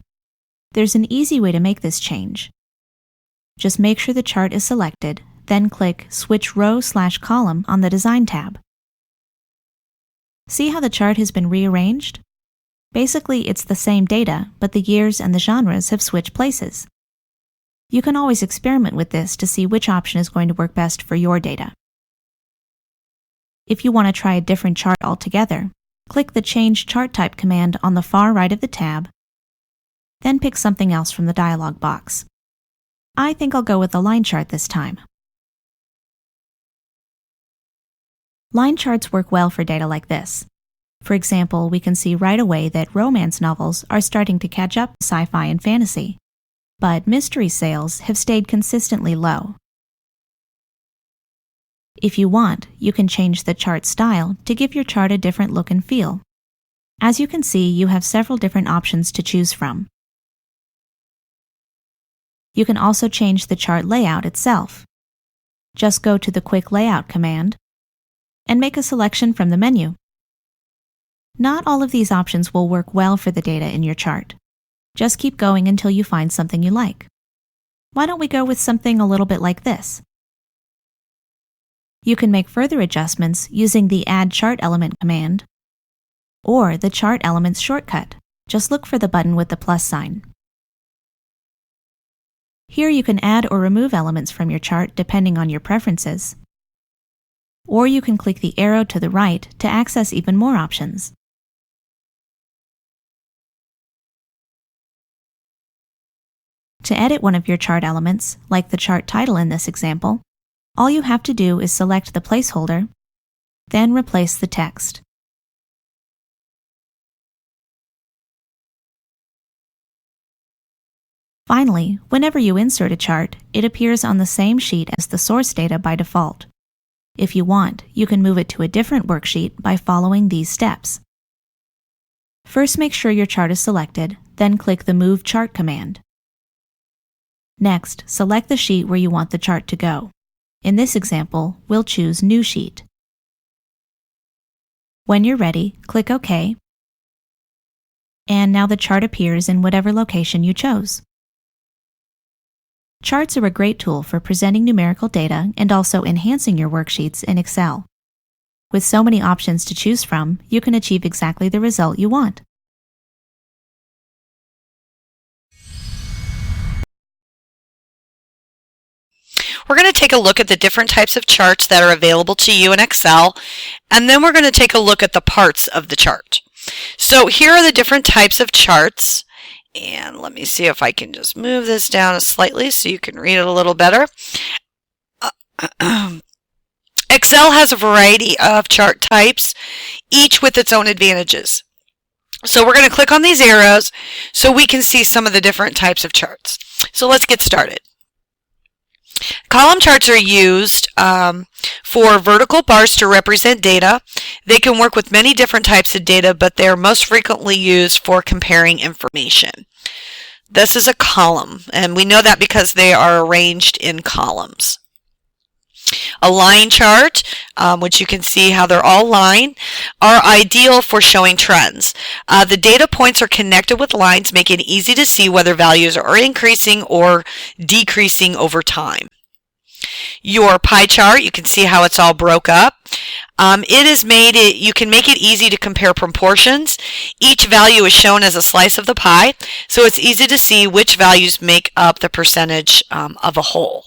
There's an easy way to make this change. Just make sure the chart is selected, then click Switch Row/Column on the Design tab. See how the chart has been rearranged? Basically, it's the same data, but the years and the genres have switched places. You can always experiment with this to see which option is going to work best for your data. If you want to try a different chart altogether, click the Change Chart Type command on the far right of the tab, then pick something else from the dialog box. I think I'll go with a line chart this time. Line charts work well for data like this. For example, we can see right away that romance novels are starting to catch up to sci-fi and fantasy, but mystery sales have stayed consistently low. If you want, you can change the chart style to give your chart a different look and feel. As you can see, you have several different options to choose from. You can also change the chart layout itself. Just go to the Quick Layout command and make a selection from the menu. Not all of these options will work well for the data in your chart. Just keep going until you find something you like. Why don't we go with something a little bit like this? You can make further adjustments using the Add Chart Element command or the Chart Elements shortcut. Just look for the button with the plus sign. Here you can add or remove elements from your chart depending on your preferences. Or you can click the arrow to the right to access even more options. To edit one of your chart elements, like the chart title in this example, all you have to do is select the placeholder, then replace the text. Finally, whenever you insert a chart, it appears on the same sheet as the source data by default. If you want, you can move it to a different worksheet by following these steps. First, make sure your chart is selected, then click the Move Chart command. Next, select the sheet where you want the chart to go. In this example, we'll choose New Sheet. When you're ready, click OK, and now the chart appears in whatever location you chose. Charts are a great tool for presenting numerical data and also enhancing your worksheets in Excel. With so many options to choose from, you can achieve exactly the result you want. We're going to take a look at the different types of charts that are available to you in Excel, and then we're going to take a look at the parts of the chart. So here are the different types of charts, and let me see if I can just move this down slightly so you can read it a little better. Excel has a variety of chart types, each with its own advantages. So we're going to click on these arrows so we can see some of the different types of charts. So let's get started. Column charts are used for vertical bars to represent data. They can work with many different types of data, but they are most frequently used for comparing information. This is a column, and we know that because they are arranged in columns. A line chart, which you can see how they're all lined, are ideal for showing trends. The data points are connected with lines, making it easy to see whether values are increasing or decreasing over time. Your pie chart, you can see how it's all broke up. You can make it easy to compare proportions. Each value is shown as a slice of the pie, so it's easy to see which values make up the percentage of a whole.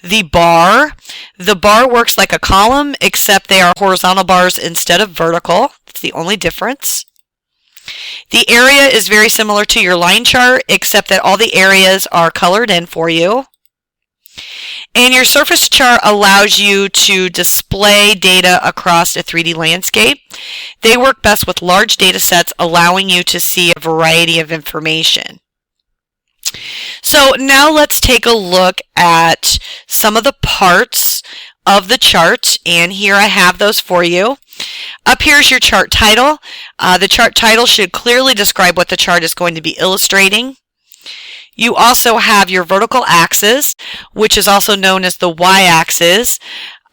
The bar works like a column, except they are horizontal bars instead of vertical. It's the only difference. The area is very similar to your line chart, except that all the areas are colored in for you. And your surface chart allows you to display data across a 3D landscape. They work best with large data sets, allowing you to see a variety of information. So now let's take a look at some of the parts of the chart, and here I have those for you. Up here is your chart title. The chart title should clearly describe what the chart is going to be illustrating. You also have your vertical axis, which is also known as the y-axis.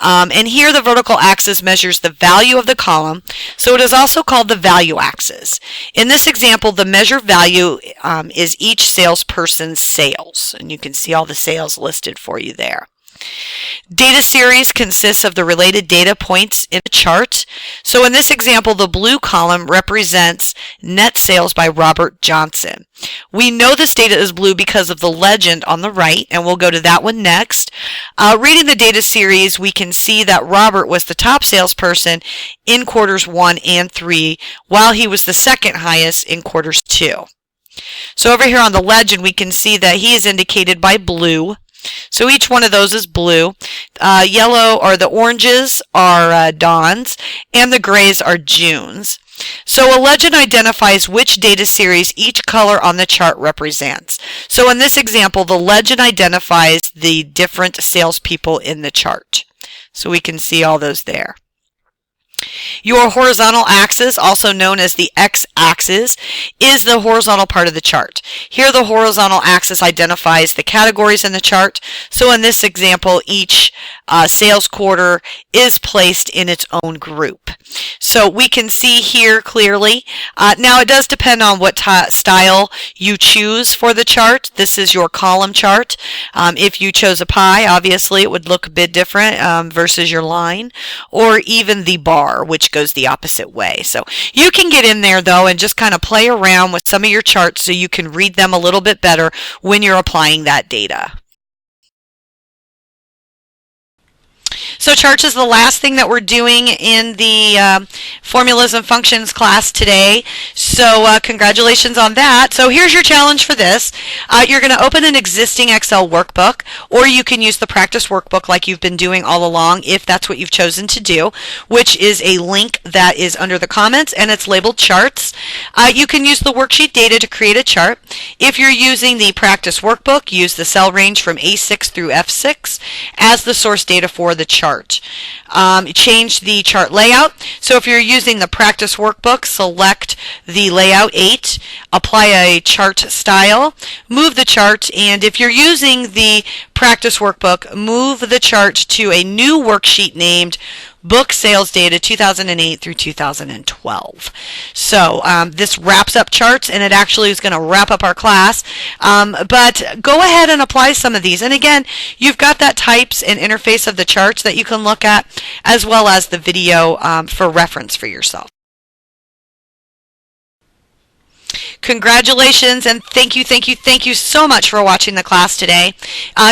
And here the vertical axis measures the value of the column, so it is also called the value axis. In this example, the measure value is each salesperson's sales, and you can see all the sales listed for you there. Data series consists of the related data points in a chart. So in this example, the blue column represents net sales by Robert Johnson. We know this data is blue because of the legend on the right, and we'll go to that one next. Reading the data series, we can see that Robert was the top salesperson in quarters 1 and 3, while he was the second highest in quarters 2. So over here on the legend, we can see that he is indicated by blue. So each one of those is blue. Yellow or the oranges are Dawn's, and the grays are June's. So a legend identifies which data series each color on the chart represents. So in this example, the legend identifies the different salespeople in the chart. So we can see all those there. Your horizontal axis, also known as the x-axis, is the horizontal part of the chart. Here the horizontal axis identifies the categories in the chart. So in this example, each sales quarter is placed in its own group. So we can see here clearly. Now it does depend on what style you choose for the chart. This is your column chart. If you chose a pie, obviously it would look a bit different versus your line, or even the bar, which goes the opposite way. So you can get in there though and just kind of play around with some of your charts so you can read them a little bit better when you're applying that data. So charts is the last thing that we're doing in the formulas and functions class today. So congratulations on that. So here's your challenge for this. You're going to open an existing Excel workbook, or you can use the practice workbook like you've been doing all along if that's what you've chosen to do, which is a link that is under the comments and it's labeled charts. You can use the worksheet data to create a chart. If you're using the practice workbook, use the cell range from A6 through F6 as the source data for the chart. Change the chart layout. So if you're using the practice workbook, select the layout 8, apply a chart style, move the chart, and if you're using the practice workbook, move the chart to a new worksheet named Book Sales Data 2008 through 2012. So this wraps up charts, and it actually is going to wrap up our class. But go ahead and apply some of these. And again, you've got that types and interface of the charts that you can look at, as well as the video for reference for yourself. Congratulations and thank you so much for watching the class today.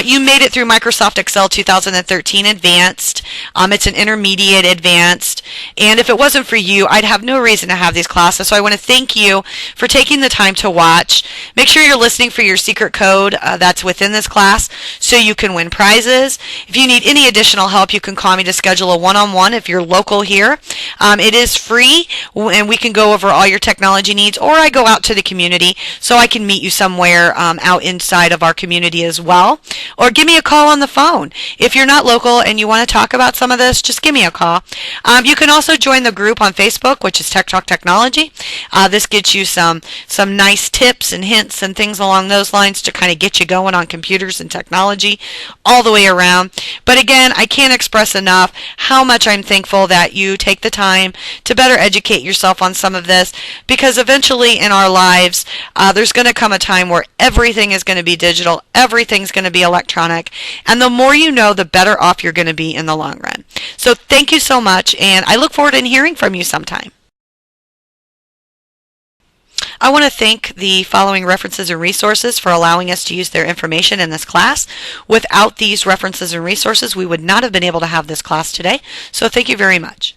You made it through Microsoft Excel 2013 Advanced. It's an intermediate advanced, and if it wasn't for you, I'd have no reason to have these classes. So I want to thank you for taking the time to watch. Make sure you're listening for your secret code that's within this class so you can win prizes. If you need any additional help, you can call me to schedule a one-on-one if you're local here. It is free, and we can go over all your technology needs, or I go out to the community so I can meet you somewhere out inside of our community as well, or give me a call on the phone. If you're not local and you want to talk about some of this, just give me a call. You can also join the group on Facebook, which is Tech Talk Technology. This gets you some nice tips and hints and things along those lines to kind of get you going on computers and technology all the way around. But again, I can't express enough how much I'm thankful that you take the time to better educate yourself on some of this, because eventually in our lives, there's going to come a time where everything is going to be digital, everything's going to be electronic, and the more you know, the better off you're going to be in the long run. So thank you so much, and I look forward to hearing from you sometime. I want to thank the following references and resources for allowing us to use their information in this class. Without these references and resources, we would not have been able to have this class today, so thank you very much.